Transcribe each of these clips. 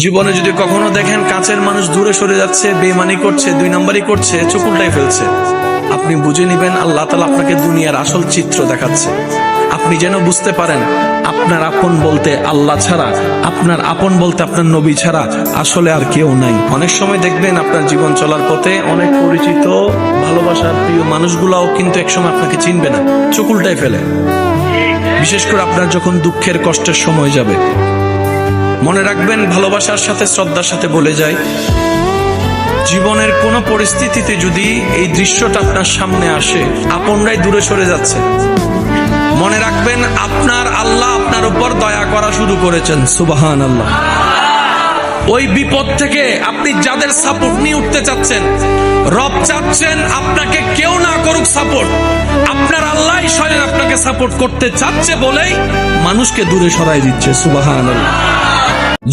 জীবনে যদি কখনো দেখেন কাছের মানুষ দূরে সরে যাচ্ছে, বেঈমানি করছে, দুই নম্বরই করছে, চোখ উল্টাই ফেলছে, আপনি বুঝে নিবেন আল্লাহ তাআলা আপনাকে দুনিয়ার আসল চিত্র দেখাচ্ছে। আপনি যেন বুঝতে পারেন আপনার আপন বলতে আল্লাহ ছাড়া, আপনার আপন বলতে আপনার নবী ছাড়া আসলে আর কেউ নাই। অনেক সময় দেখবেন আপনার জীবন চলার পথে অনেক পরিচিত ভালোবাসার প্রিয় মানুষগুলাও কিন্তু একসময় আপনাকে চিনবে না, চোখ উল্টাই ফেলে। বিশেষ করে আপনার যখন দুঃখের কষ্টের সময় যাবে, মনে রাখবেন ভালোবাসার সাথে শ্রদ্ধার সাথে বলে যায়, জীবনের কোনো পরিস্থিতিতে যদি এই দৃশ্যটা আপনার সামনে আসে, আপনরাই দূরে সরে যাচ্ছে, মনে রাখবেন আপনার আল্লাহ আপনার উপর দয়া করা শুরু করেছেন। সুবহানাল্লাহ। ওই বিপদ থেকে আপনি যাদের সাপোর্ট নিয়ে উঠতে চাচ্ছেন, রব চাচ্ছেন আপনাকে কেউ না করুক সাপোর্ট, আপনার আল্লাহই স্বয়ং আপনাকে সাপোর্ট করতে চাচ্ছে বলেই মানুষকে দূরে সরাই দিচ্ছে। সুবহানাল্লাহ।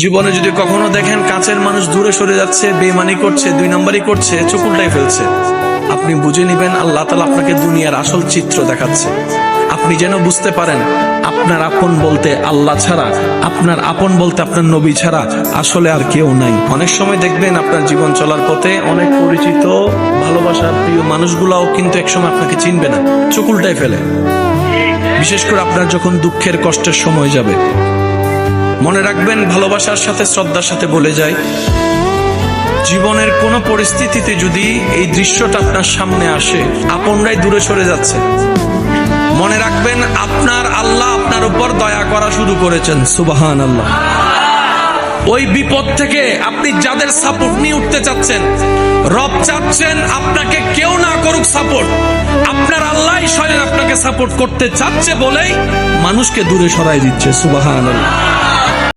জীবনে যদি কখনো দেখেন কাছের মানুষ দূরে সরে যাচ্ছে, বেঈমানি করছে, দুই নম্বরই করছে, চোখ উল্টাই ফেলছে, আপনি বুঝে নিবেন আল্লাহ তাআলা আপনাকে দুনিয়ার আসল চিত্র দেখাচ্ছে। আপনি যেন বুঝতে পারেন আপনার আপন বলতে আল্লাহ ছাড়া, আপনার আপন বলতে আপনার নবী ছাড়া আসলে আর কেউ নাই। অনেক সময় দেখবেন আপনার জীবন চলার পথে অনেক পরিচিত ভালোবাসার প্রিয় মানুষগুলাও কিন্তু একসময় আপনাকে চিনবে না, চোখ উল্টাই ফেলে। বিশেষ করে আপনার যখন দুঃখের কষ্টের সময় যাবে, মনে রাখবেন ভালোবাসার সাথে শ্রদ্ধার সাথে বলে যায়, জীবনের কোনো পরিস্থিতিতে যদি এই দৃশ্যটা আপনার সামনে আসে, আপনরাই দূরে সরে যাচ্ছে, মনে রাখবেন আপনার আল্লাহ আপনার উপর দয়া করা শুরু করেছেন। সুবহানাল্লাহ। ওই বিপদ থেকে আপনি যাদের সাপোর্ট নিয়ে উঠতে চাচ্ছেন, রব চাচ্ছেন আপনাকে কেউ না করুক সাপোর্ট, আপনার আল্লাহই স্বয়ং আপনাকে সাপোর্ট করতে চাচ্ছে বলেই মানুষকে দূরে সরাই দিচ্ছে। সুবহানাল্লাহ।